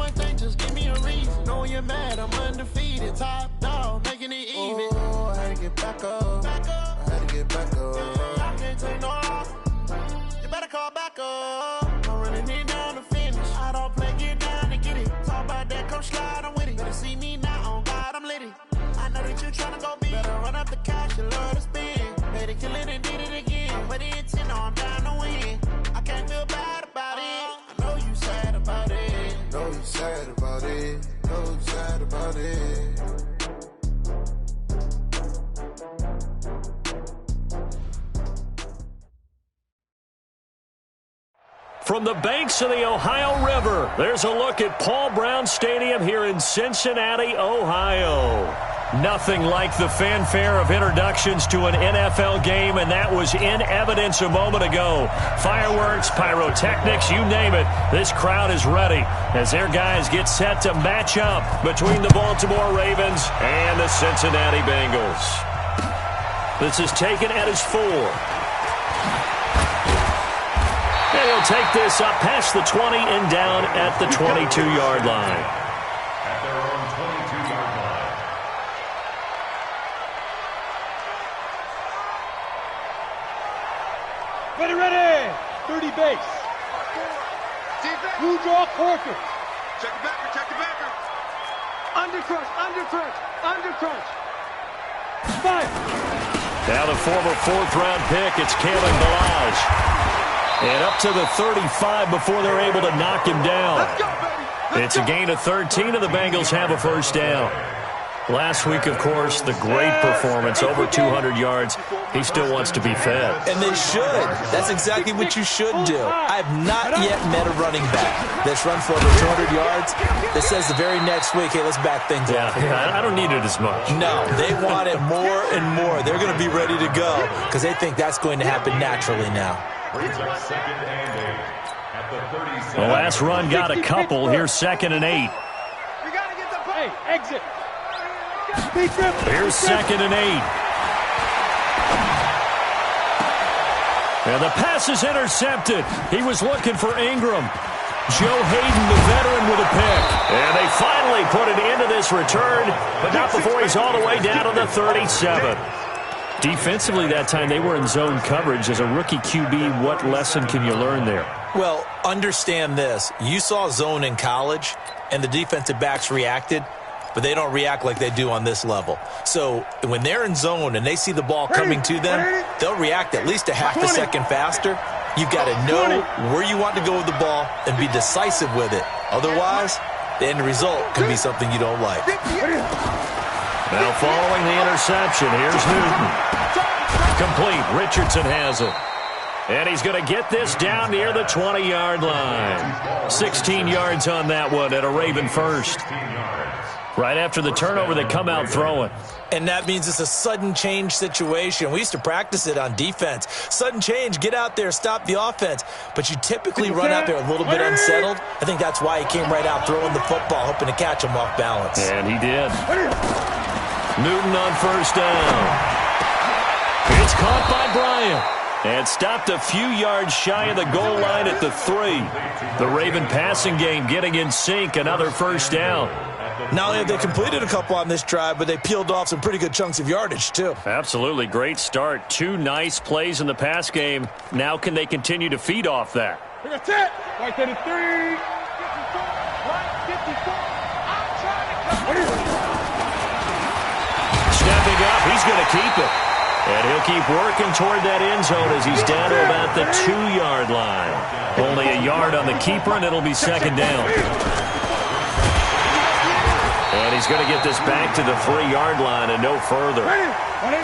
one thing, just give me a reason. Know you're mad, I'm undefeated. Top dog, making it even. Oh, I had to get back up. I had to get back up. I can't take no loss. You better call back up. I'm running it down to finish. I don't play, get down to get it. Talk about that, come slide, I'm with it. Better see me now, on God, I'm litty. I know that you tryna go big. Better run up the cash, you love to spend. Better kill it and did it again. But the intent, I'm down to win. I can't feel bad about it. I know you sad about it. Know you sad about it. Know you sad about it. From the banks of the Ohio River, there's a look at Paul Brown Stadium here in Cincinnati, Ohio. Nothing like the fanfare of introductions to an NFL game, and that was in evidence a moment ago. Fireworks, pyrotechnics, you name it. This crowd is ready as their guys get set to match up between the Baltimore Ravens and the Cincinnati Bengals. This is taken at his 4. And he'll take this up past the 20 and down at the 22-yard line. At their own 22-yard line. Ready. 30 base. Blue draw quarter. Check the backer, check the backer. Under crunch. Fire. Now the former 4th-round pick, it's Kalen Ballage. And up to the 35 before they're able to knock him down. Let's go, baby. It's a gain of 13, and the Bengals have a first down. Last week, of course, the great performance, over 200 yards. He still wants to be fed. And they should. That's exactly what you should do. I have not yet met a running back that's run for over 200 yards that says the very next week, hey, let's back things up. Yeah, I don't need it as much. No, they want it more and more. They're going to be ready to go because they think that's going to happen naturally now. Brings up 2nd and 8 at the 37. The last run got a couple. Here's 2nd and 8. We got to get the play. Exit. Here's 2nd and 8. And the pass is intercepted. He was looking for Ingram. Joe Hayden, the veteran, with a pick. And they finally put an end to this return, but not before he's all the way down to the 37. Defensively that time, they were in zone coverage. As a rookie QB, what lesson can you learn there? Well, understand this. You saw zone in college, and the defensive backs reacted, but they don't react like they do on this level. So when they're in zone and they see the ball coming to them, they'll react at least a half a second faster. You've got to know where you want to go with the ball and be decisive with it. Otherwise, the end result could be something you don't like. Now following the interception, here's Newton. Complete. Richardson has it. And he's going to get this down near the 20-yard line. 16 yards on that one at a Raven first. Right after the turnover, they come out throwing. And that means it's a sudden change situation. We used to practice it on defense. Sudden change, get out there, stop the offense. But you typically run out there a little bit unsettled. I think that's why he came right out throwing the football, hoping to catch him off balance. And he did. Newton on first down. It's caught by Bryant. And stopped a few yards shy of the goal line at the 3. The Raven passing game getting in sync. Another first down. Not only have they completed a couple on this drive, but they peeled off some pretty good chunks of yardage, too. Absolutely. Great start. 2 nice plays in the pass game. Now can they continue to feed off that? That's it. Right to the 3. 54. Stepping up. He's going to keep it. And he'll keep working toward that end zone as he's down to about the 2-yard line. Only a yard on the keeper, and it'll be second down. And he's going to get this back to the 3-yard line and no further.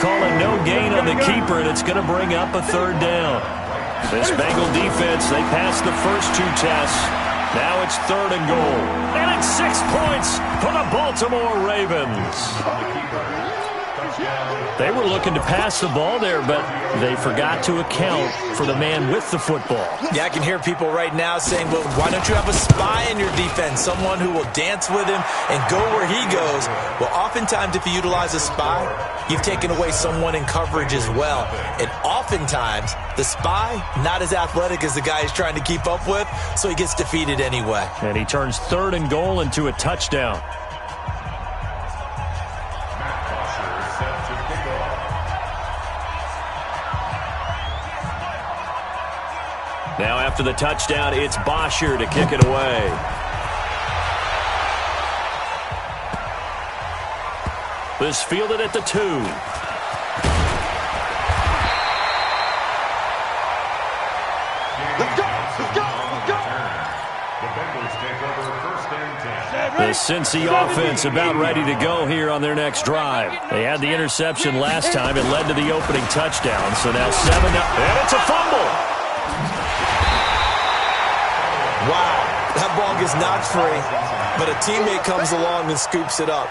Calling no gain on the keeper, and it's going to bring up a third down. This Bengal defense, they passed the first 2 tests. Now it's 3rd and goal. And it's 6 points for the Baltimore Ravens. They were looking to pass the ball there, but they forgot to account for the man with the football. Yeah, I can hear people right now saying, well, why don't you have a spy in your defense, someone who will dance with him and go where he goes? Well, oftentimes if you utilize a spy, you've taken away someone in coverage as well. And oftentimes, the spy, not as athletic as the guy he's trying to keep up with, so he gets defeated anyway. And he turns 3rd and goal into a touchdown. Now after the touchdown, it's Bosher to kick it away. This fielded at the 2. Let's go! Let's go! Let's go! The Bengals take over 1st and 10. The Cincy offense about ready to go here on their next drive. They had the interception last time. It led to the opening touchdown. So now 7-0. And it's a fumble. Wow, that ball gets knocked free, but a teammate comes along and scoops it up.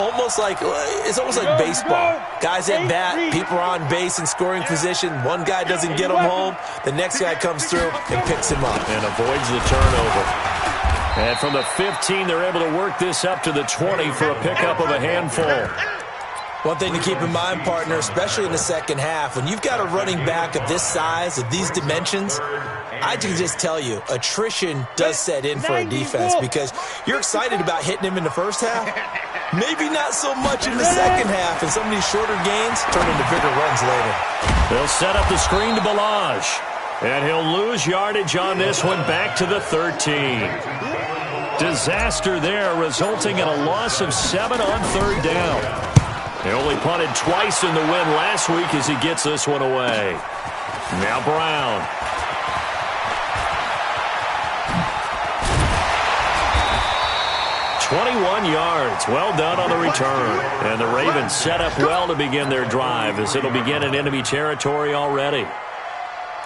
It's almost like baseball. Guys at bat, people are on base in scoring position. One guy doesn't get him home. The next guy comes through and picks him up. And avoids the turnover. And from the 15, they're able to work this up to the 20 for a pickup of a handful. One thing to keep in mind, partner, especially in the second half, when you've got a running back of this size, of these dimensions, I can just tell you, attrition does set in for a defense because you're excited about hitting him in the first half. Maybe not so much in the second half, and some of these shorter gains turn into bigger runs later. They'll set up the screen to Balazs, and he'll lose yardage on this one back to the 13. Disaster there, resulting in a loss of 7 on 3rd down. They only punted twice in the win last week as he gets this one away. Now Brown. "21 yards. Well done on the return. And the Ravens set up well to begin their drive as it'll begin in enemy territory already.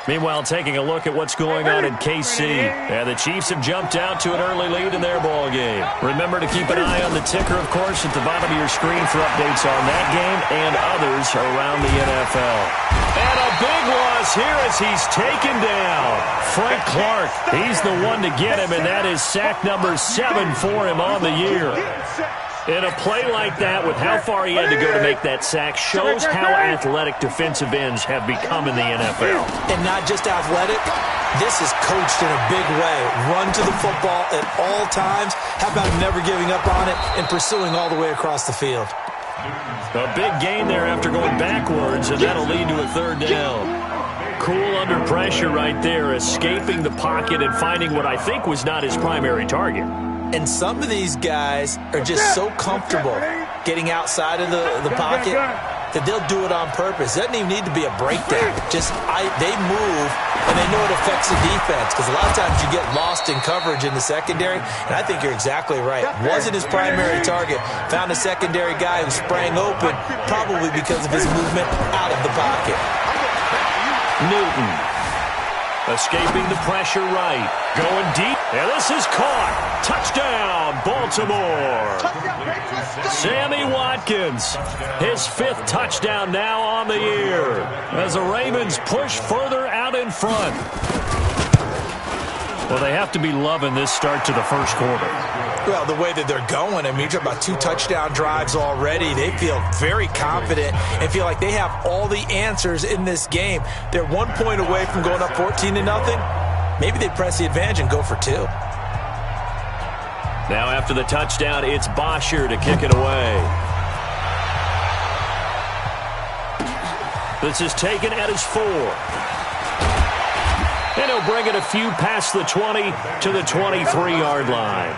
Meanwhile, taking a look at what's going on in KC. And the Chiefs have jumped out to an early lead in their ball game. Remember to keep an eye on the ticker, of course, at the bottom of your screen for updates on that game and others around the NFL. And a big loss here as he's taken down. Frank Clark, he's the one to get him, and that is sack number 7 for him on the year. In a play like that, with how far he had to go to make that sack, shows how athletic defensive ends have become in the NFL. And not just athletic, this is coached in a big way. Run to the football at all times. How about never giving up on it and pursuing all the way across the field? A big gain there after going backwards, and that'll lead to a 3rd down. Cool under pressure right there, escaping the pocket and finding what I think was not his primary target. And some of these guys are just so comfortable getting outside of the pocket that they'll do it on purpose. It doesn't even need to be a breakdown. They move, and they know it affects the defense because a lot of times you get lost in coverage in the secondary, and I think you're exactly right. Wasn't his primary target. Found a secondary guy who sprang open, probably because of his movement out of the pocket. Newton. Escaping the pressure right. Going deep. And this is caught. Touchdown, Baltimore. Sammy Watkins. His 5th touchdown now on the year. As the Ravens push further out in front. Well, they have to be loving this start to the first quarter. Well, the way that they're going, I mean, you're talking about 2 touchdown drives already. They feel very confident and feel like they have all the answers in this game. They're 1 point away from going up 14-0. Maybe they press the advantage and go for 2. Now after the touchdown, it's Bosher to kick it away. This is taken at his 4. And he'll bring it a few past the 20 to the 23-yard line.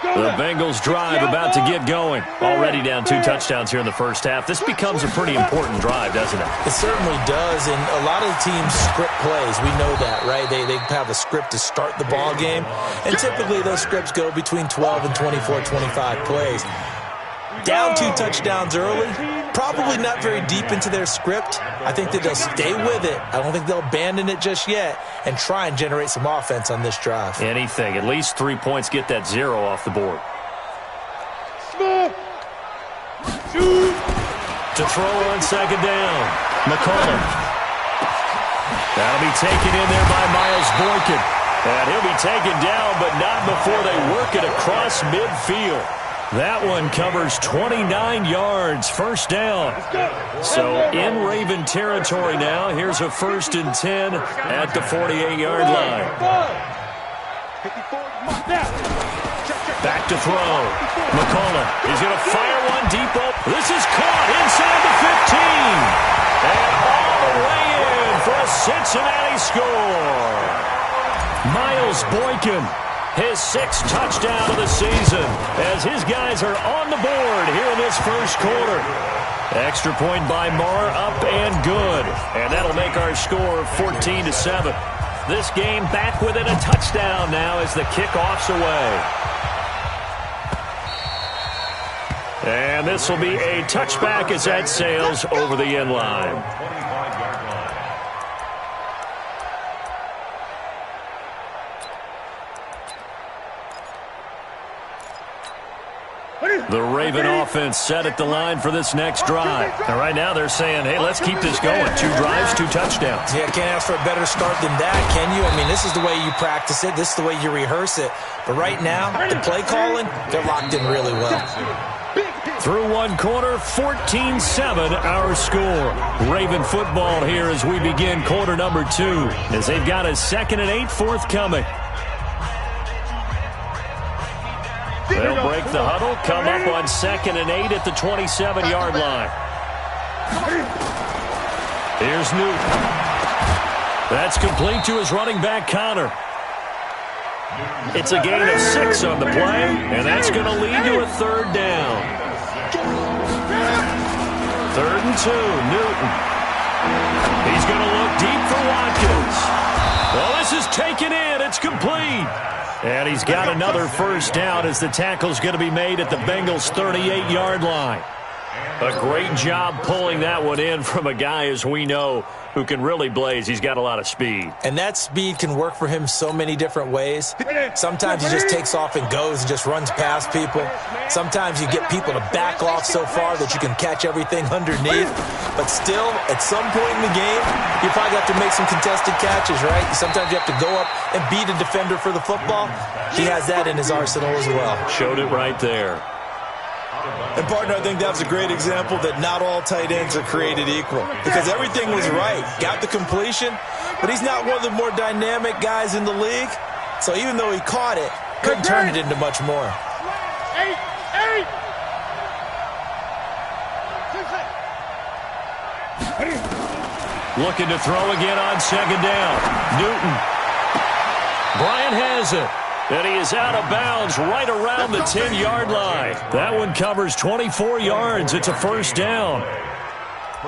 The Bengals drive about to get going. Already down 2 touchdowns here in the first half. This becomes a pretty important drive, doesn't it? It certainly does, and a lot of the teams script plays. We know that, right? They have a script to start the ball game, and typically those scripts go between 12 and 24, 25 plays. Down 2 touchdowns early, probably not very deep into their script. I think that they'll stay with it. I don't think they'll abandon it just yet and try and generate some offense on this drive. Anything. At least 3 points, get that 0 off the board. To throw on 2nd down. McCollum. That'll be taken in there by Miles Boykin. And he'll be taken down, but not before they work it across midfield. That one covers 29 yards, first down. So in Raven territory now. Here's a 1st and 10 at the 48-yard line. Back to throw. McCullough is going to fire one deep open. This is caught inside the 15. And all the way in for a Cincinnati score. Miles Boykin, his 6th touchdown of the season, as his guys are on the board here in this first quarter. Extra point by Marr, up and good. And that'll make our score 14-7. This game back within a touchdown now as the kickoff's away. And this will be a touchback as that sails over the end line. The Raven offense set at the line for this next drive. And right now they're saying, hey, let's keep this going. 2 drives, 2 touchdowns. Yeah, can't ask for a better start than that, can you? I mean, this is the way you practice it. This is the way you rehearse it. But right now, the play calling, they're locked in really well. Through one quarter, 14-7 our score. Raven football here as we begin quarter number 2, as they've got a 2nd and 8 forthcoming. They'll break the huddle, come up on 2nd and 8 at the 27-yard line. Here's Newton. That's complete to his running back, Connor. It's a gain of 6 on the play, and that's going to lead to a 3rd down. 3rd and 2, Newton. He's going to look deep for Watkins. Well, this is taken in. It's complete. And he's got another first down as the tackle's going to be made at the Bengals' 38-yard line. A great job pulling that one in from a guy, as we know, who can really blaze. He's got a lot of speed. And that speed can work for him so many different ways. Sometimes he just takes off and goes and just runs past people. Sometimes you get people to back off so far that you can catch everything underneath. But still, at some point in the game, you probably have to make some contested catches, right? Sometimes you have to go up and beat a defender for the football. He has that in his arsenal as well. Showed it right there. And, partner, I think that was a great example that not all tight ends are created equal. Because everything was right. Got the completion, but he's not one of the more dynamic guys in the league. So even though he caught it, couldn't turn it into much more. Looking to throw again on 2nd down. Newton. Bryant has it. And he is out of bounds right around the 10-yard line. That one covers 24 yards. It's a first down.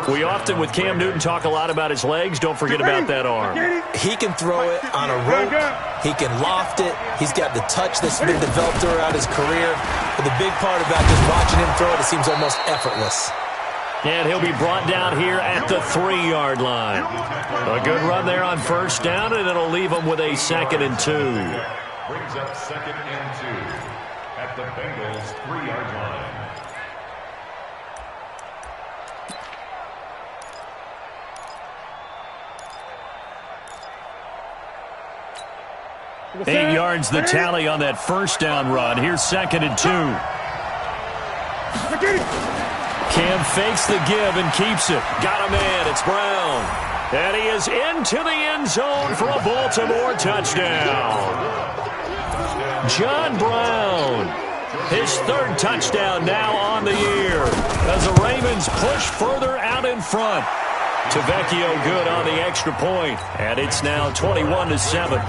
We often, with Cam Newton, talk a lot about his legs. Don't forget about that arm. He can throw it on a rope. He can loft it. He's got the touch that's been developed throughout his career. But the big part about just watching him throw it seems almost effortless. And he'll be brought down here at the 3-yard line. A good run there on first down, and it'll leave him with a 2nd and 2. Brings up 2nd and 2 at the Bengals' 3-yard line. 8 yards the tally on that first down run. Here's 2nd and 2. Cam fakes the give and keeps it. Got a man. It's Brown. And he is into the end zone for a Baltimore touchdown. John Brown, his 3rd touchdown now on the year as the Ravens push further out in front. Tavecchio good on the extra point, and it's now 21-7.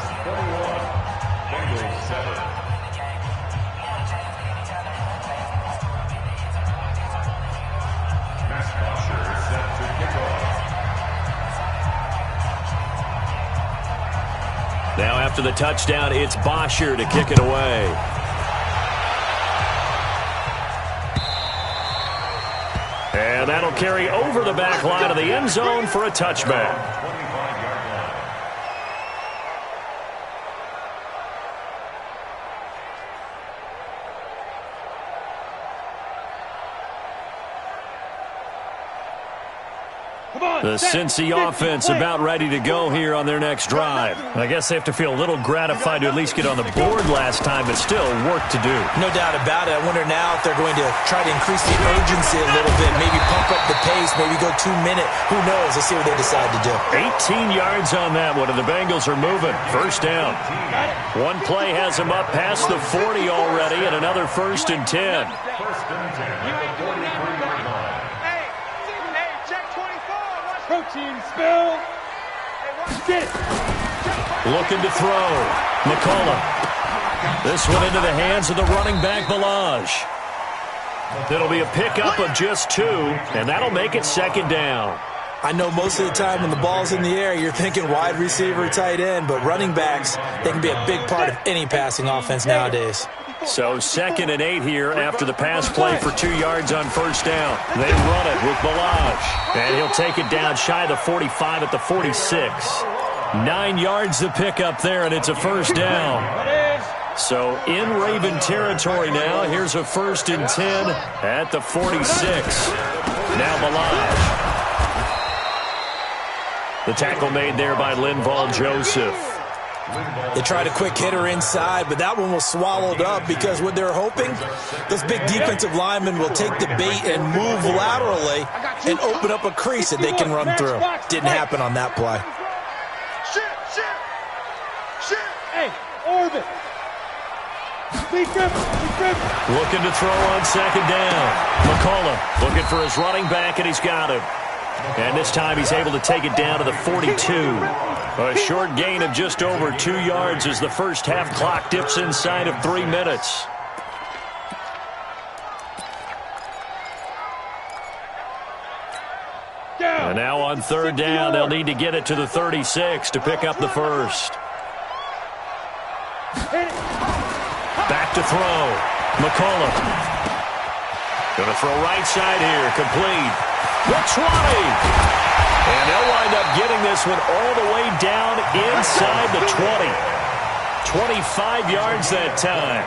Now after the touchdown, it's Bosher to kick it away. And that'll carry over the back line of the end zone for a touchback. The Cincy offense about ready to go here on their next drive. I guess they have to feel a little gratified to at least get on the board last time, but still work to do. No doubt about it. I wonder now if they're going to try to increase the urgency a little bit, maybe pump up the pace, maybe go 2 minute. Who knows? Let's see what they decide to do. 18 yards on that one, and the Bengals are moving. First down. One play has them up past the 40 already, and another 1st and 10. 1st and 10 at the 43-yard line. Hey, check 24. Protein spill. Get it. Looking to throw. McCullough. This one into the hands of the running back, Balaj. It'll be a pickup of just 2, and that'll make it 2nd down. I know most of the time when the ball's in the air, you're thinking wide receiver, tight end, but running backs, they can be a big part of any passing offense nowadays. So 2nd and 8 here after the pass play for 2 yards on 1st down. They run it with Balaj, and he'll take it down shy of the 45 at the 46. 9 yards to pick up there, and it's a 1st down. So in Raven territory now. Here's a 1st and 10 at the 46. Now Balaj. The tackle made there by Linval Joseph. They tried a quick hitter inside, but that one was swallowed up because what they're hoping, those big defensive linemen will take the bait and move laterally and open up a crease that they can run through. Didn't happen on that play. Hey, orbit. Looking to throw on 2nd down. McCullough looking for his running back, and he's got him. And this time he's able to take it down to the 42. A short gain of just over 2 yards as the first half clock dips inside of 3 minutes. And now on 3rd down, they'll need to get it to the 36 to pick up the first. Back to throw. McCullough. Going to throw right side here. Complete. The 20. And they'll wind up getting this one all the way down inside the 20. 25 yards that time.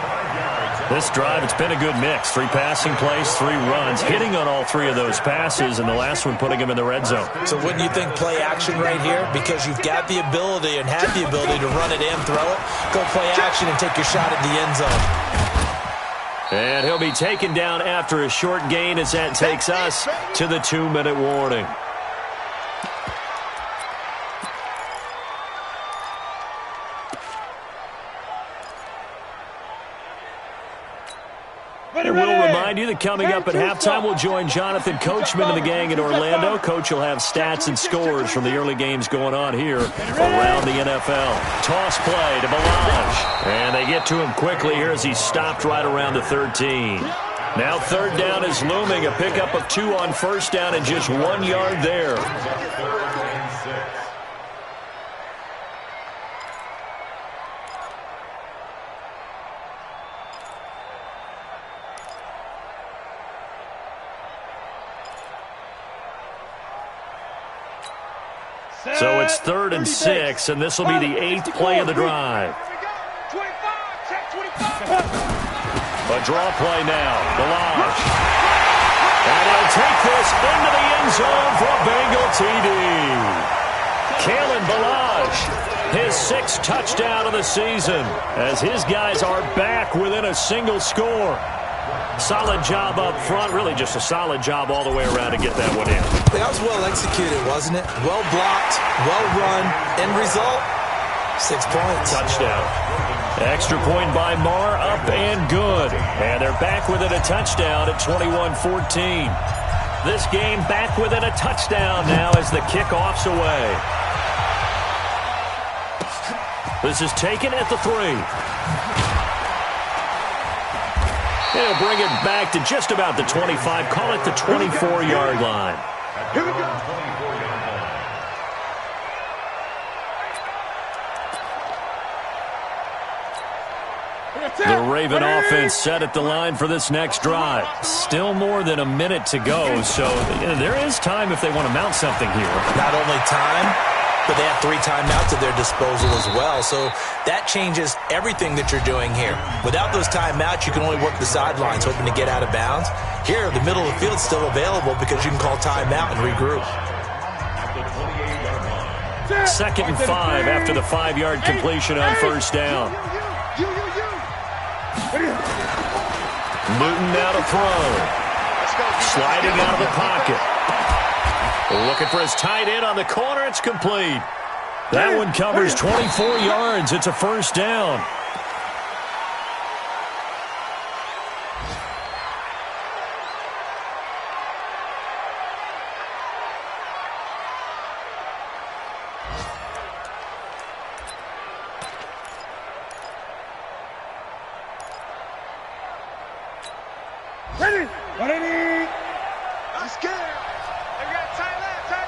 This drive, it's been a good mix. 3 passing plays, 3 runs, hitting on all 3 of those passes, and the last one putting him in the red zone. So wouldn't you think play action right here? Because you've got the ability and have the ability to run it and throw it. Go play action and take your shot at the end zone. And he'll be taken down after a short gain as that takes us to the 2-minute warning. And we'll remind you that coming up at halftime, we'll join Jonathan Coachman and the gang in Orlando. Coach will have stats and scores from the early games going on here around the NFL. Toss play to Balaj. And they get to him quickly here as he's stopped right around the 13. Now 3rd down is looming. A pickup of 2 on 1st down and just 1 yard there. So it's 3rd and 6, and this will be the 8th play of the drive. A draw play now. Balaj. And he'll take this into the end zone for a Bengal TD. Kalen Balaj, his 6th touchdown of the season, as his guys are back within a single score. Solid job up front, really just a solid job all the way around to get that one in. That was well executed, wasn't it? Well blocked, well run. End result, 6 points. Touchdown. Extra point by Marr, up and good. And they're back within a touchdown at 21-14. This game back within a touchdown now as the kickoff's away. This is taken at the 3. They'll bring it back to just about the 25. Call it the 24-yard line. Here we go. The Raven offense set at the line for this next drive. Still more than a minute to go, so there is time if they want to mount something here. Not only time, but they have 3 timeouts at their disposal as well. So that changes everything that you're doing here. Without those timeouts, you can only work the sidelines, hoping to get out of bounds. Here, the middle of the field is still available because you can call timeout and regroup. 2nd and 5 after the 5-yard completion on first down. Newton now to throw. Sliding out of the pocket. Looking for his tight end on the corner. It's complete. That one covers 24 yards. It's a first down. Ready? I'm scared. They got tight left. Gun.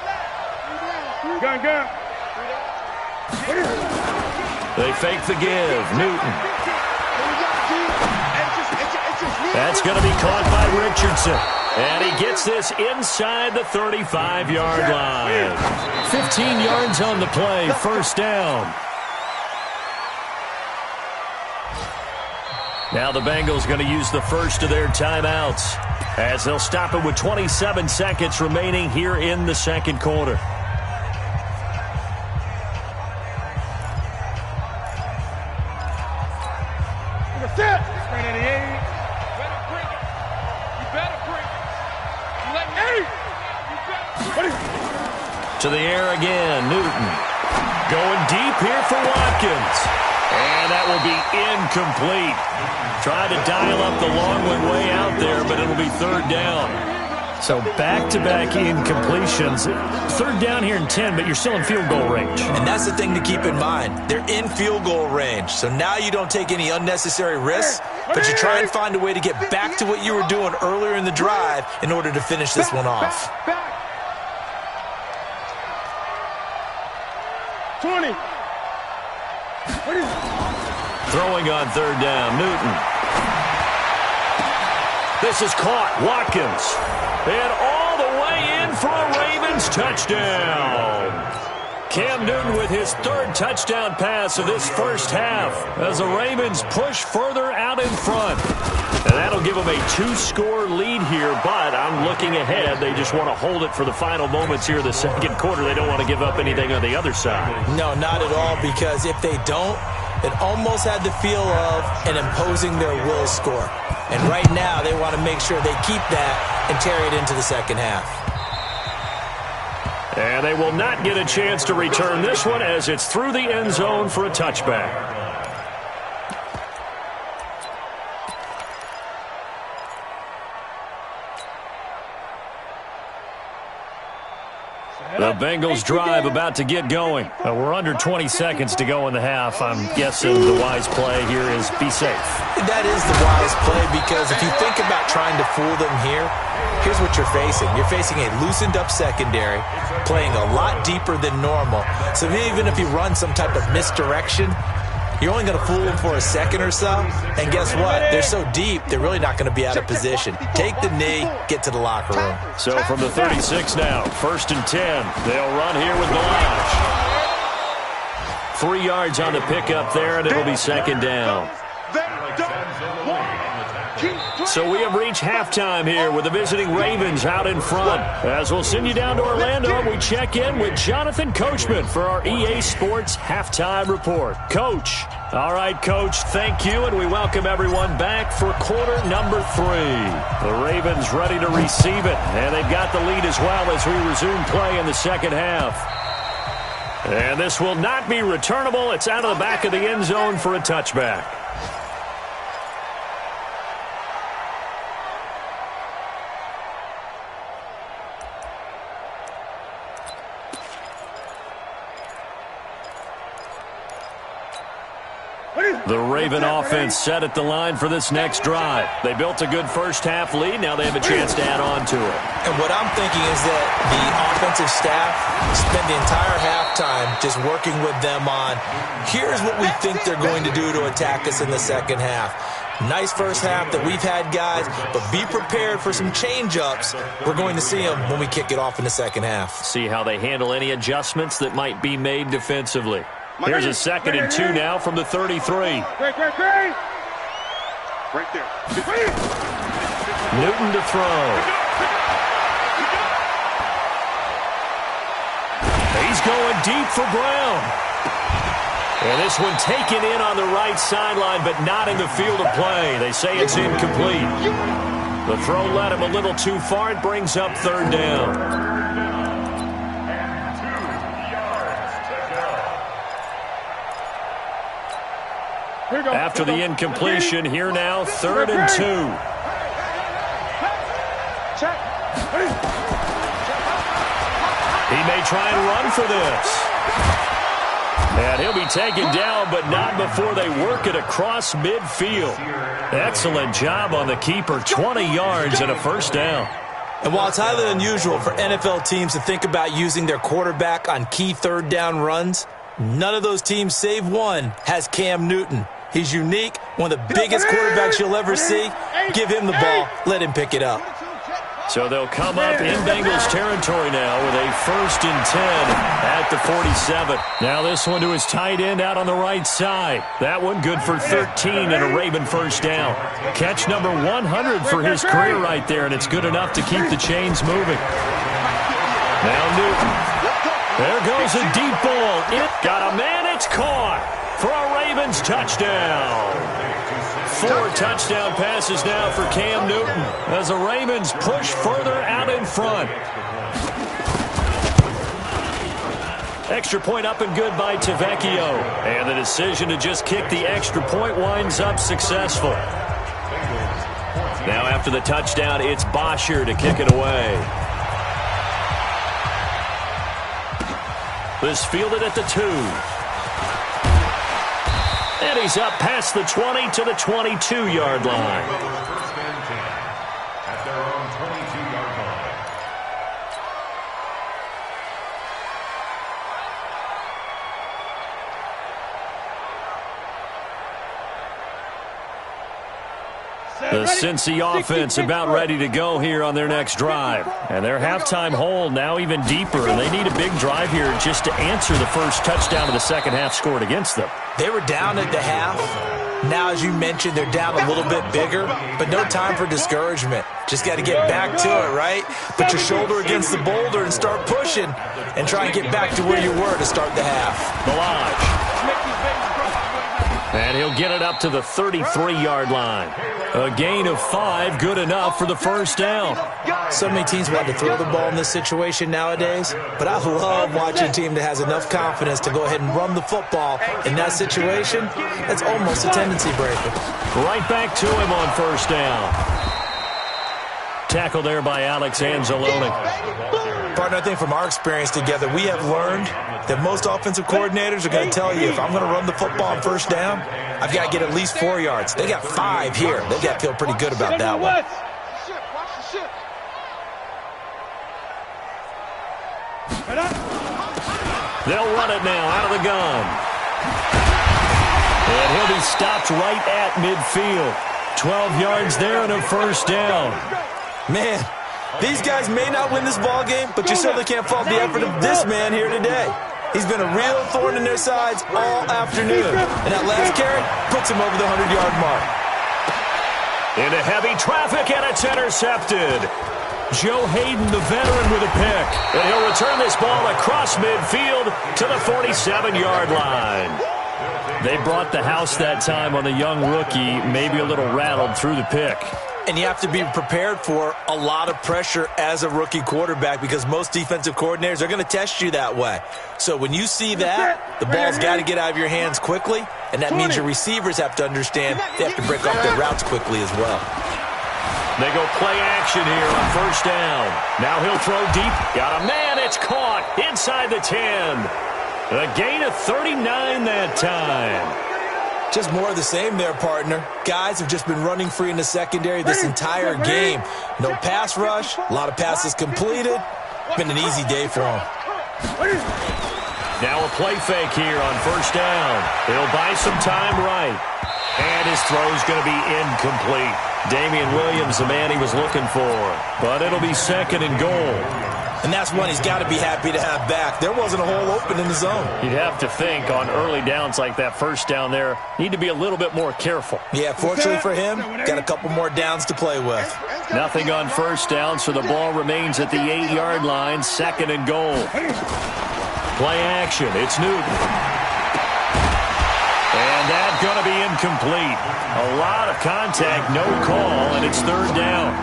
They fake the give. Newton. That's going to be caught by Richardson. And he gets this inside the 35-yard line. 15 yards on the play. First down. Now the Bengals going to use the first of their timeouts as they'll stop it with 27 seconds remaining here in the second quarter. To the air again, Newton. Going deep here for Watkins. And that will be incomplete. Tried to dial up the long one way out there, but it'll be third down. So back-to-back incompletions. Third down here in 10, but you're still in field goal range. And that's the thing to keep in mind. They're in field goal range. So now you don't take any unnecessary risks, but you try and find a way to get back to what you were doing earlier in the drive in order to finish this one off. 20. Throwing on third down, Newton. This is caught. Watkins. And all the way in for a Ravens touchdown. Cam Newton with his third touchdown pass of this first half as the Ravens push further out in front. And that'll give them a 2-score lead here, but I'm looking ahead. They just want to hold it for the final moments here of the second quarter. They don't want to give up anything on the other side. No, not at all, because if they don't, it almost had the feel of an imposing their will score. And right now, they want to make sure they keep that and carry it into the second half. And they will not get a chance to return this one as it's through the end zone for a touchback. The Bengals drive about to get going. We're under 20 seconds to go in the half. I'm guessing the wise play here is be safe. That is the wise play, because if you think about trying to fool them here, here's what you're facing. You're facing a loosened up secondary, playing a lot deeper than normal. So even if you run some type of misdirection, you're only going to fool them for a second or so. And guess what? They're so deep, they're really not going to be out of position. Take the knee, get to the locker room. So from the 36 now, 1st and 10. They'll run here with Blanche. 3 yards on the pickup there, and it'll be second down. So we have reached halftime here with the visiting Ravens out in front. As we'll send you down to Orlando, we check in with Jonathan Coachman for our EA Sports Halftime Report. Coach. All right, Coach, thank you, and we welcome everyone back for quarter number 3. The Ravens ready to receive it, and they've got the lead as well as we resume play in the second half. And this will not be returnable. It's out of the back of the end zone for a touchback. The Raven offense set at the line for this next drive. They built a good first half lead. Now they have a chance to add on to it. And what I'm thinking is that the offensive staff spent the entire halftime just working with them on, here's what we think they're going to do to attack us in the second half. Nice first half that we've had, guys, but be prepared for some change-ups. We're going to see them when we kick it off in the second half. See how they handle any adjustments that might be made defensively. Here's a 2nd and 2 now from the 33. Great. Right there. Newton to throw. He's going deep for Brown. And this one taken in on the right sideline, but not in the field of play. They say it's incomplete. The throw led him a little too far. It brings up third down. After the incompletion, here now, 3rd and 2. He may try and run for this. And he'll be taken down, but not before they work it across midfield. Excellent job on the keeper, 20 yards and a first down. And while it's highly unusual for NFL teams to think about using their quarterback on key third down runs, none of those teams, save one, has Cam Newton. He's unique, one of the biggest quarterbacks you'll ever see. Give him the ball. Let him pick it up. So they'll come up in Bengals territory now with a 1st and 10 at the 47. Now this one to his tight end out on the right side. That one good for 13 and a Raven first down. Catch number 100 for his career right there, and it's good enough to keep the chains moving. Now Newton. There goes a deep ball. It got a man. It's caught for a Ravens touchdown. 4 touchdown passes now for Cam Newton as the Ravens push further out in front. Extra point up and good by Tavecchio. And the decision to just kick the extra point winds up successful. Now after the touchdown, it's Bosher to kick it away. This fielded at the 2. And he's up past the 20 to the 22-yard line. First and 10 at their own 22-yard line. The Cincy offense about ready to go here on their next drive. And their halftime hole now even deeper, and they need a big drive here just to answer the first touchdown of the second half scored against them. They were down at the half. Now, as you mentioned, they're down a little bit bigger, but no time for discouragement. Just got to get back to it, right? Put your shoulder against the boulder and start pushing and try and get back to where you were to start the half. Milage. And he'll get it up to the 33-yard line. A gain of 5, good enough for the first down. So many teams want to throw the ball in this situation nowadays, but I love watching a team that has enough confidence to go ahead and run the football in that situation. That's almost a tendency breaker. Right back to him on first down. Tackle there by Alex Anzalone. Partner, I think from our experience together, we have learned that most offensive coordinators are going to tell you, if I'm going to run the football on first down, I've got to get at least 4 yards. They got 5 here. They've got to feel pretty good about that one. They'll run it now out of the gun. And he'll be stopped right at midfield. 12 yards there and a first down. Man, these guys may not win this ball game, but you certainly can't fault the effort of this man here today. He's been a real thorn in their sides all afternoon. And that last carry puts him over the 100-yard mark. Into heavy traffic, and it's intercepted. Joe Hayden, the veteran, with a pick. And he'll return this ball across midfield to the 47-yard line. They brought the house that time on the young rookie, maybe a little rattled through the pick. And you have to be prepared for a lot of pressure as a rookie quarterback because most defensive coordinators are going to test you that way. So when you see that, the ball's got to get out of your hands quickly, and that means your receivers have to understand they have to break off their routes quickly as well. They go play action here on first down. Now he'll throw deep. Got a man. It's caught inside the 10. A gain of 39 that time. Just more of the same there, partner. Guys have just been running free in the secondary this entire game. No pass rush, a lot of passes completed. Been an easy day for them. Now a play fake here on first down. He'll buy some time right. And his throw's going to be incomplete. Damian Williams, the man he was looking for. But it'll be second and goal. And that's one he's got to be happy to have back. There wasn't a hole open in the zone. You'd have to think on early downs like that first down there, need to be a little bit more careful. Yeah, fortunately for him, got a couple more downs to play with. Nothing on first down, so the ball remains at the 8-yard line, second and goal. Play action. It's Newton. And that's going to be incomplete. A lot of contact, no call, and it's third down.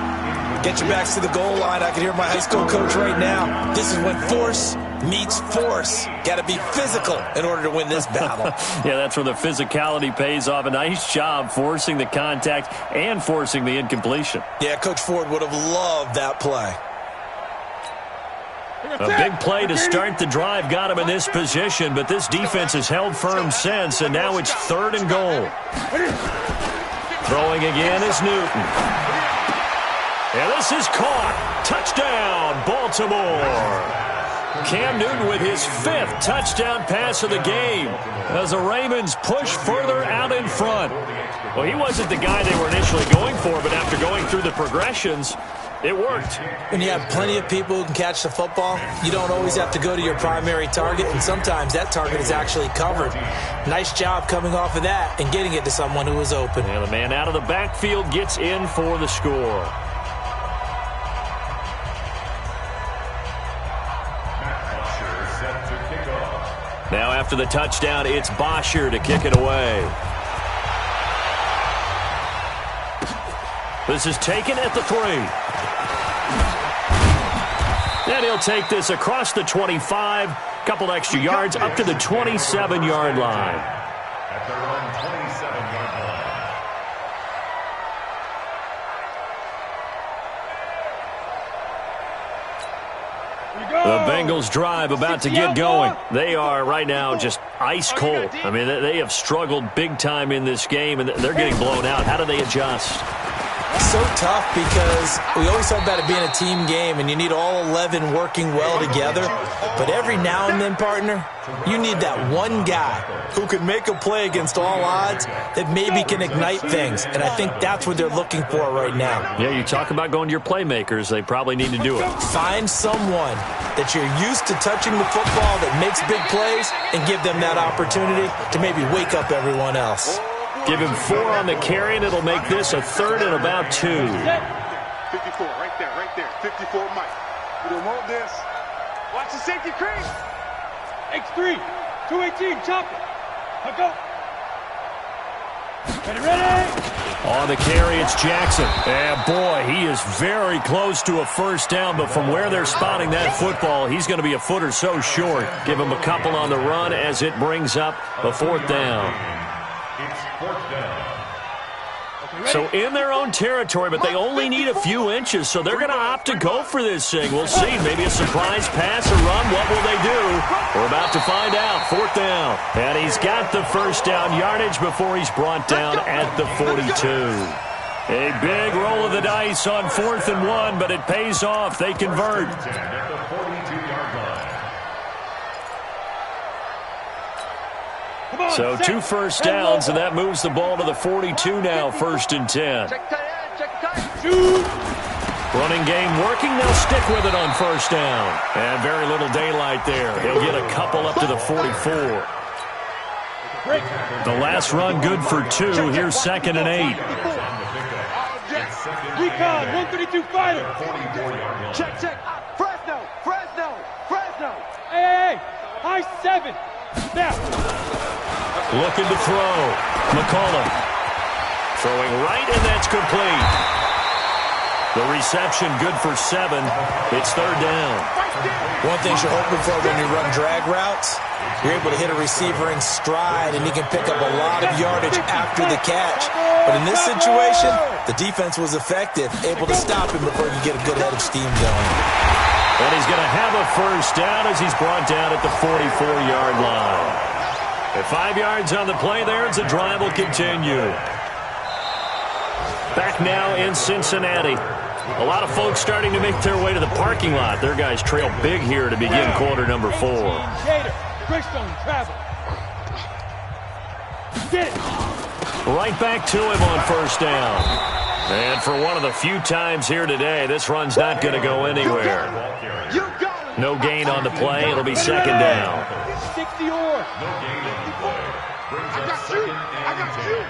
Get your backs to the goal line. I can hear my high school coach right now. This is when force meets force. Got to be physical in order to win this battle. Yeah, that's where the physicality pays off. A nice job forcing the contact and forcing the incompletion. Yeah, Coach Ford would have loved that play. A big play to start the drive got him in this position, but this defense has held firm since, and now it's third and goal. Throwing again is Newton. And this is caught. Touchdown, Baltimore. Cam Newton with his 5th touchdown pass of the game as the Ravens push further out in front. Well, he wasn't the guy they were initially going for, but after going through the progressions, it worked. When you have plenty of people who can catch the football, you don't always have to go to your primary target, and sometimes that target is actually covered. Nice job coming off of that and getting it to someone who was open. And the man out of the backfield gets in for the score. Now after the touchdown, it's Bosher to kick it away. This is taken at the 3. And he'll take this across the 25, couple extra yards up to the 27-yard line. At their own 27-yard line. The Bengals drive about to get going. They are right now just ice cold. I mean, they have struggled big time in this game, and they're getting blown out. How do they adjust? So tough because we always talk about it being a team game and you need all 11 working well together. But every now and then, partner, you need that one guy who can make a play against all odds that maybe can ignite things. And I think that's what they're looking for right now. Yeah, you talk about going to your playmakers. They probably need to do it. Find someone that you're used to touching the football that makes big plays and give them that opportunity to maybe wake up everyone else. Give him 4 on the carry, and it'll make this a 3rd and about 2. 54, right there. 54, Mike. We don't want this. Watch the safety creep. X3, 218, chop it. Let go. Ready. On the carry, it's Jackson. And boy, he is very close to a first down, but from where they're spotting that football, he's going to be a foot or so short. Give him a couple on the run as it brings up a 4th down. It's 4th down. So in their own territory, but they only need a few inches, so they're going to opt to go for this thing. We'll see. Maybe a surprise pass or run. What will they do? We're about to find out. 4th down. And he's got the first down yardage before he's brought down at the 42. A big roll of the dice on 4th and 1, but it pays off. They convert. At the 42-yard line. So 2 first downs, and that moves the ball to the 42 now, 1st and 10. Running game working. They'll stick with it on 1st down. And very little daylight there. He'll get a couple up to the 44. The last run good for 2. Here's 2nd and 8. Recon, 132 fighter. Check. Fresno. Hey. High 7. Now. Looking to throw. McCollum. Throwing right, and that's complete. The reception good for 7. It's 3rd down. One thing you're hoping for when you run drag routes, you're able to hit a receiver in stride, and he can pick up a lot of yardage after the catch. But in this situation, the defense was effective, able to stop him before he could get a good head of steam going. And he's going to have a first down as he's brought down at the 44-yard line. At 5 yards on the play there, as the drive will continue. Back now in Cincinnati. A lot of folks starting to make their way to the parking lot. Their guys trail big here to begin quarter number 4. Greystone travel. Get it. Right back to him on 1st down. And for one of the few times here today, this run's not going to go anywhere. No gain on the play. It'll be 2nd down. 60 or. No gain on the play. Brings up 2nd and 10.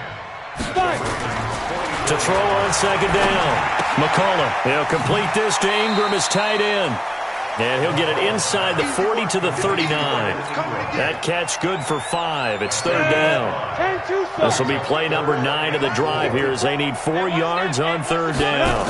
To throw on 2nd down. McCollum. He'll complete this to Ingram as tight end. And he'll get it inside the 40 to the 39. That catch good for 5. It's third down. This will be play number 9 of the drive here as they need 4 yards on third down.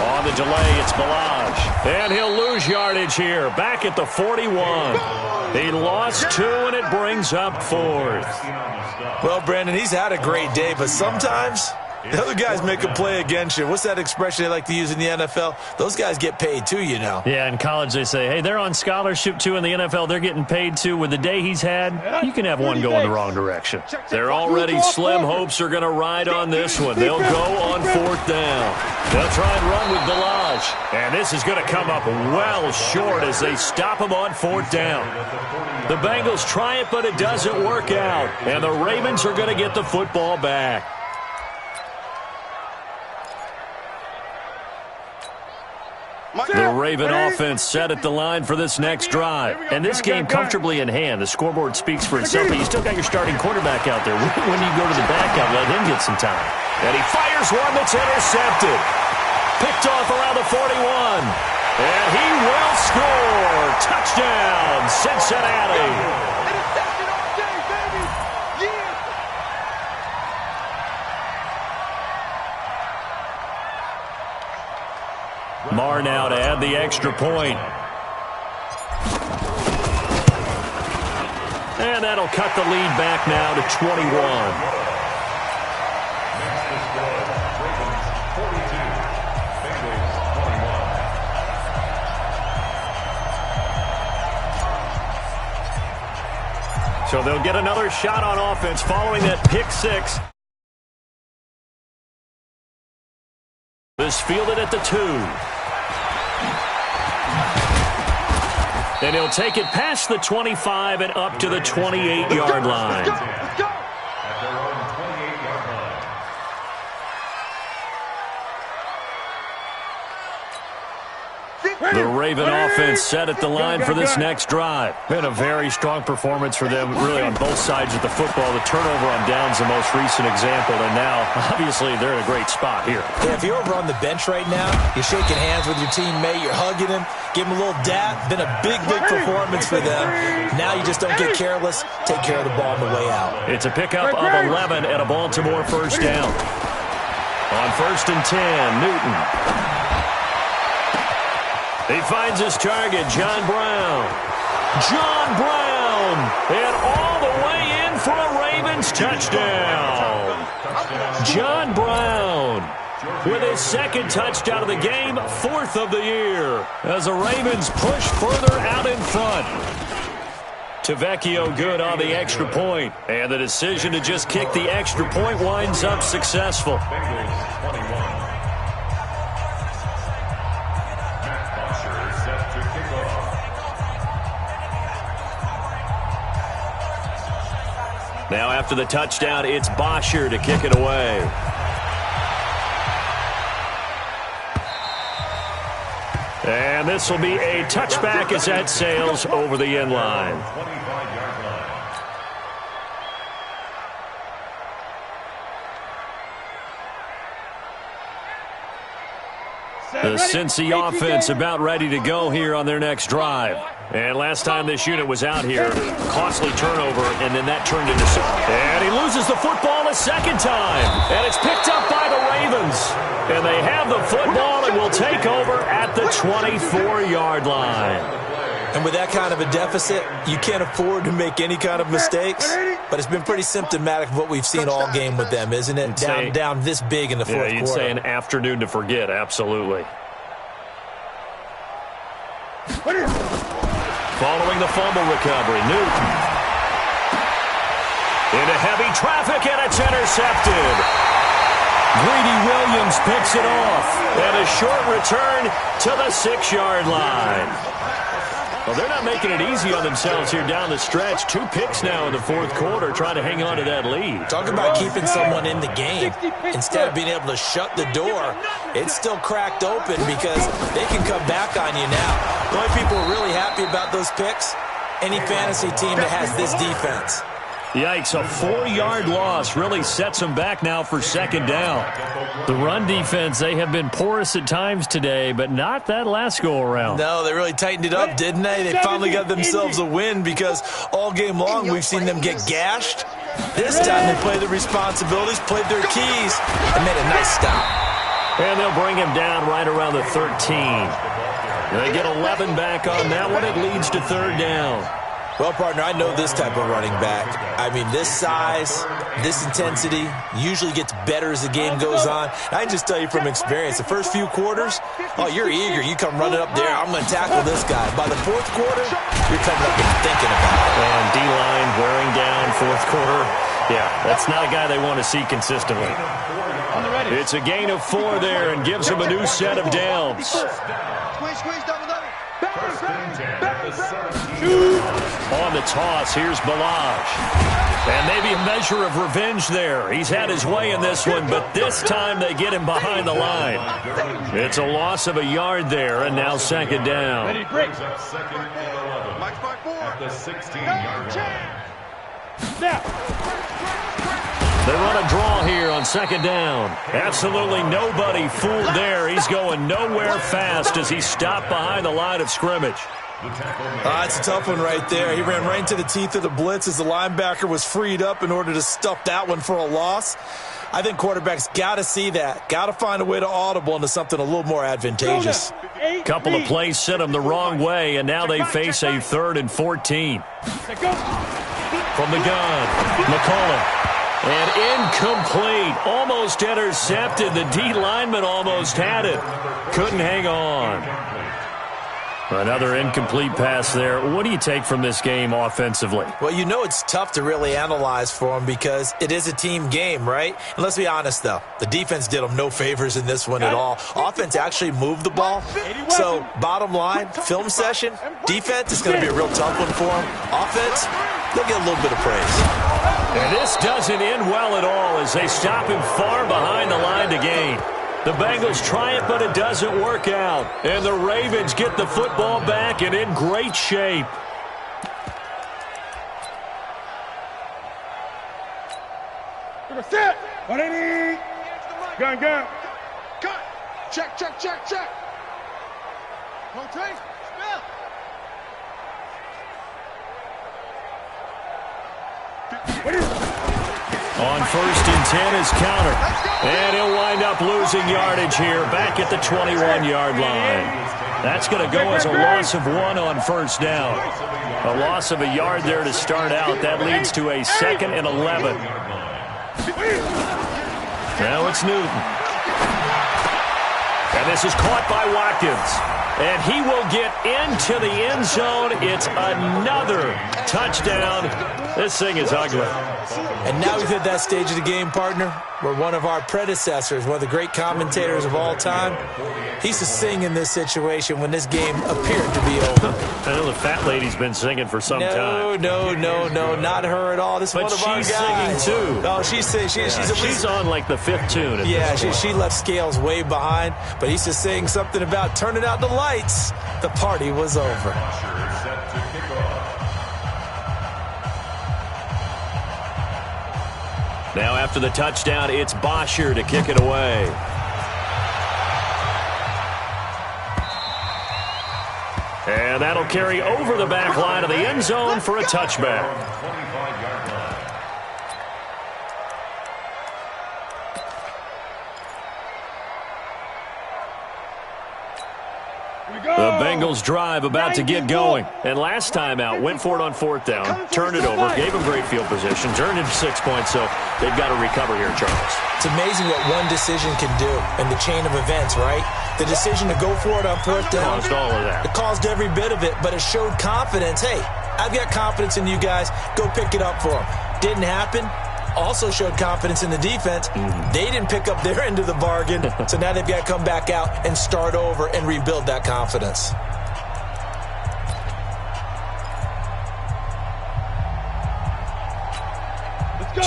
On the delay, it's Balaj. And he'll lose yardage here. Back at the 41. He lost 2, and it brings up 4th. Well, Brandon, he's had a great day, but sometimes the other guys make a play against you. What's that expression they like to use in the NFL? Those guys get paid too, you know. Yeah, in college they say, hey, they're on scholarship too. In the NFL, they're getting paid too. With the day he's had, you can have one go in the wrong direction. They're already slim hopes are going to ride on this one. They'll go on 4th down. They'll try and run with Balaj. And this is going to come up well short as they stop him on 4th down. The Bengals try it, but it doesn't work out. And the Ravens are going to get the football back. The Raven offense set at the line for this next drive. And this game comfortably in hand. The scoreboard speaks for itself, but you still got your starting quarterback out there. When you go to the backup, let him get some time. And he fires one that's intercepted. Picked off around the 41. And he will score. Touchdown, Cincinnati. Marr now to add the extra point. And that'll cut the lead back now to 21. So they'll get another shot on offense following that pick 6. This fielded at the 2. And he'll take it past the 25 and up to the 28-yard line. At their own 28-yard line. The Raven offense set at the line for this next drive. Been a very strong performance for them, really, on both sides of the football. The turnover on downs, the most recent example, and now, obviously, they're in a great spot here. Yeah, if you're over on the bench right now, you're shaking hands with your teammate, you're hugging him, give him a little dap. Been a big, big performance for them. Now you just don't get careless. Take care of the ball on the way out. It's a pickup of 11 and a Baltimore first down. On 1st and 10, Newton. He finds his target, John Brown. John Brown, and all the way in for a Ravens touchdown. John Brown with his 2nd touchdown of the game, 4th of the year, as the Ravens push further out in front. Tavecchio good on the extra point, and the decision to just kick the extra point winds up successful. Bengals 21. Now after the touchdown, it's Bosher to kick it away. And this will be a touchback as that sails over the end line. The Cincy offense about ready to go here on their next drive. And last time this unit was out here, costly turnover, and then that turned into... And he loses the football a 2nd time. And it's picked up by the Ravens. And they have the football and will take over at the 24-yard line. And with that kind of a deficit, you can't afford to make any kind of mistakes. But it's been pretty symptomatic of what we've seen all game with them, isn't it? Down this big in the fourth quarter. You'd say an afternoon to forget, absolutely. Following the fumble recovery, Newton. Into heavy traffic, and it's intercepted. Greedy Williams picks it off. And a short return to the 6-yard line. Well, they're not making it easy on themselves here down the stretch. 2 picks now in the 4th quarter, trying to hang on to that lead. Talk about keeping someone in the game. Instead of being able to shut the door, it's still cracked open because they can come back on you now. The only people who are really happy about those picks, any fantasy team that has this defense. Yikes, a 4-yard loss really sets them back now for second down. The run defense, they have been porous at times today, but not that last go-around. No, they really tightened it up, didn't they? They finally got themselves a win because all game long we've seen them get gashed. This time they played their responsibilities, played their keys, and made a nice stop. And they'll bring him down right around the 13. They get 11 back on that one. It leads to third down. Well, partner, I know this type of running back. I mean, this size, this intensity usually gets better as the game goes on. I can just tell you from experience, the first few quarters, oh, you're eager. You come running up there, I'm going to tackle this guy. By the fourth quarter, you're coming up and thinking about it. And D-line wearing down fourth quarter. Yeah, that's not a guy they want to see consistently. It's a gain of 4 there and gives them a new set of downs. Squeeze, double. On the toss, here's Balaj. And maybe a measure of revenge there. He's had his way in this one, but this time they get him behind the line. It's a loss of a yard there, and now second down. Ready, break. Second and 11 at the 16-yard line. They run a draw here on second down. Absolutely nobody fooled there. He's going nowhere fast as he stopped behind the line of scrimmage. It's a tough one right there. He ran right into the teeth of the blitz as the linebacker was freed up in order to stuff that one for a loss. I think quarterbacks got to see that. Got to find a way to audible into something a little more advantageous. Couple of plays sent them the wrong way, and now they face a 3rd and 14. From the gun, McCollum. And incomplete. Almost intercepted. The D lineman almost had it. Couldn't hang on. Another incomplete pass there. What do you take from this game offensively? Well, you know it's tough to really analyze for them because it is a team game, right? And let's be honest, though. The defense did them no favors in this one at all. Offense actually moved the ball. So, bottom line, film session, defense is going to be a real tough one for them. Offense, they'll get a little bit of praise. And this doesn't end well at all as they stop him far behind the line to gain. The Bengals try it, but it doesn't work out. And the Ravens get the football back and in great shape. Set. 180. Gun. Cut. Check. Rotate. Spell. On 1st and 10 is counter. And he'll wind up losing yardage here back at the 21-yard line. That's going to go as a loss of 1 on first down. A loss of a yard there to start out. That leads to a 2nd and 11. Now it's Newton. And this is caught by Watkins. And he will get into the end zone. It's another touchdown. This thing is ugly. And now we've hit that stage of the game, partner, where one of our predecessors, one of the great commentators of all time, he used to sing in this situation when this game appeared to be over. I know the fat lady's been singing for some time. No, not her at all. This is but one of our guys. She's singing, too. Oh, she's at least... She's on, like, the 5th tune. Yeah, she left Scales way behind, but he used to sing something about turning out the lights. The party was over. Now after the touchdown, it's Bosher to kick it away. And that'll carry over the back line of the end zone for a touchback. The Bengals drive about to get going. And last time out, went for it on 4th down, turned it over, gave them great field position, turned into 6 points, so they've got to recover here, Charles. It's amazing what one decision can do in the chain of events, right? The decision to go for it on 4th down. Caused all of that. It caused every bit of it, but it showed confidence. Hey, I've got confidence in you guys. Go pick it up for them. Didn't happen. Also showed confidence in the defense. They didn't pick up their end of the bargain, so now they've got to come back out and start over and rebuild that confidence.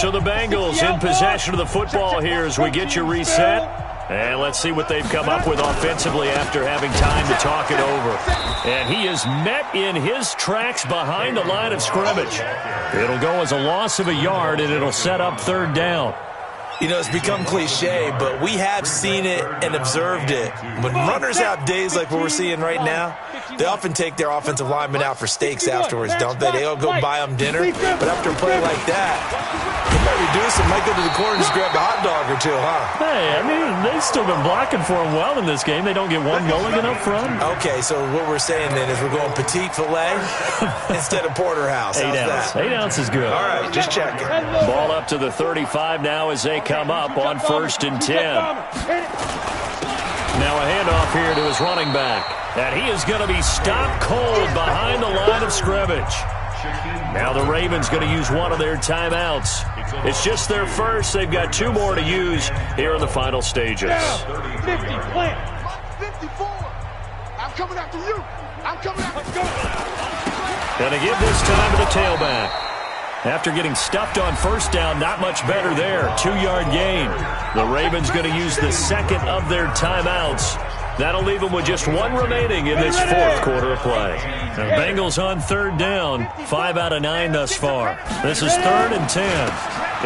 So the Bengals in possession of the football here as we get you reset. And let's see what they've come up with offensively after having time to talk it over. And he is met in his tracks behind the line of scrimmage. It'll go as a loss of a yard, and it'll set up third down. You know, it's become cliche, but we have seen it and observed it. When runners have days like what we're seeing right now, they often take their offensive linemen out for steaks afterwards, don't they? They all go buy them dinner. But after a play like that, they might reduce it, might go to the corner and just grab a hot dog or two, huh? Hey, I mean, they've still been blocking for him well in this game. They don't get one mulligan up front. Okay, so what we're saying then is we're going petite filet instead of porterhouse. 8 ounce. 8 ounce is good. All right, just checking. Ball up to the 35 now as they come up on 1st and 10. Now a handoff here to his running back. And he is going to be stopped cold behind the line of scrimmage. Now the Ravens going to use one of their timeouts. It's just their first. They've got 2 more to use here in the final stages. 50, plant. 54. I'm coming after you. I'm coming after you. Going to give this time to the tailback. After getting stuffed on first down, not much better there. 2-yard gain. The Ravens going to use the second of their timeouts. That'll leave them with just 1 remaining in this 4th quarter of play. The Bengals on 3rd down, 5 out of 9 thus far. This is 3rd and 10.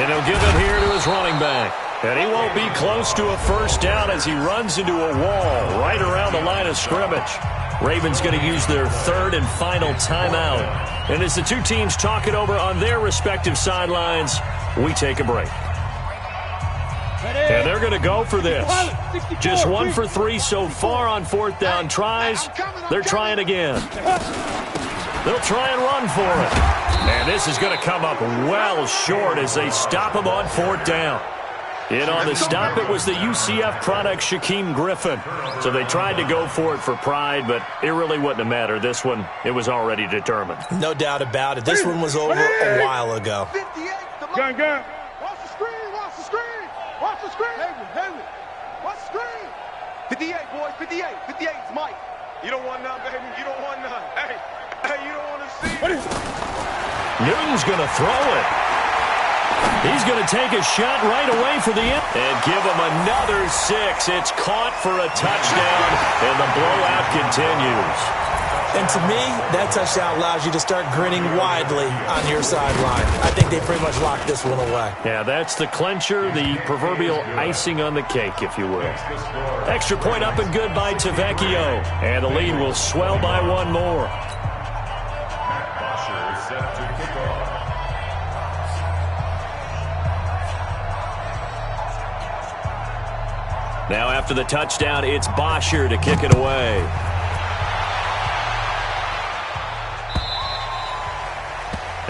And he'll give it here to his running back. And he won't be close to a first down as he runs into a wall right around the line of scrimmage. Ravens going to use their 3rd and final timeout. And as the 2 teams talk it over on their respective sidelines, we take a break. And they're going to go for this. Just 1 for 3 so far on 4th down tries. They're trying again. They'll try and run for it. And this is going to come up well short as they stop him on 4th down. In on the stop, it was the UCF product, Shaquem Griffin. So they tried to go for it for pride, but it really wouldn't have mattered. This one, it was already determined. No doubt about it. This one was over a while ago. Gun. Watch the screen. Watch the screen. Watch the screen. Henry. Watch the screen. 58, boys. 58. 58 is Mike. You don't want none, baby. You don't want none. Hey, you don't want to see it. Newton's going to throw it. He's going to take a shot right away for the end. And give him another 6. It's caught for a touchdown, and the blowout continues. And to me, that touchdown allows you to start grinning widely on your sideline. I think they pretty much locked this one away. Yeah, that's the clincher, the proverbial icing on the cake, if you will. Extra point up and good by Tavecchio. And the lead will swell by 1 more. Now after the touchdown, it's Bosher to kick it away.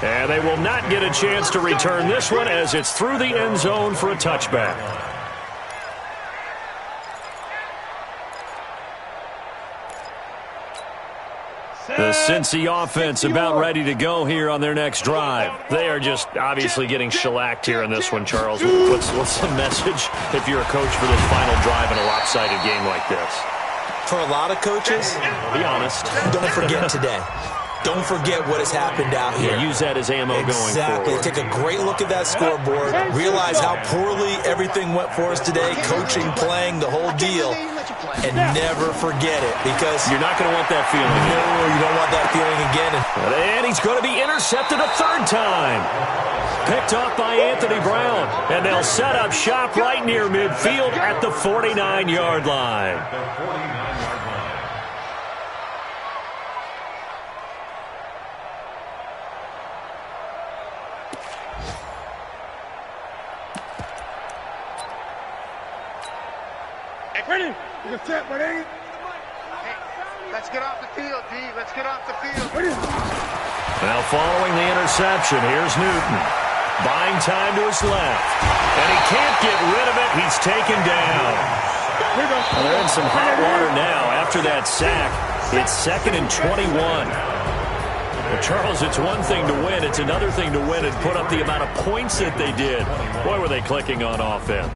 And they will not get a chance to return this one as it's through the end zone for a touchback. The Cincy offense about ready to go here on their next drive. They are just obviously getting shellacked here in this one, Charles. What's the message if you're a coach for this final drive in a lopsided game like this? For a lot of coaches, be honest. Don't forget today. Don't forget what has happened out here. Yeah, use that as ammo going forward. Exactly. Take a great look at that scoreboard. Realize how poorly everything went for us today. Coaching, playing, the whole deal. And never forget it, because you're not going to want that feeling. No, you don't want that feeling again. And he's going to be intercepted a 3rd time. Picked off by Anthony Brown. And they'll set up shop right near midfield at the 49-yard line. Ready? You're set, buddy. Hey, let's get off the field, D. Let's get off the field. Now following the interception, here's Newton. Buying time to his left. And he can't get rid of it. He's taken down. Well, they're in some hot water now after that sack. It's 2nd and 21. Well, Charles, it's one thing to win. It's another thing to win and put up the amount of points that they did. Boy, were they clicking on offense.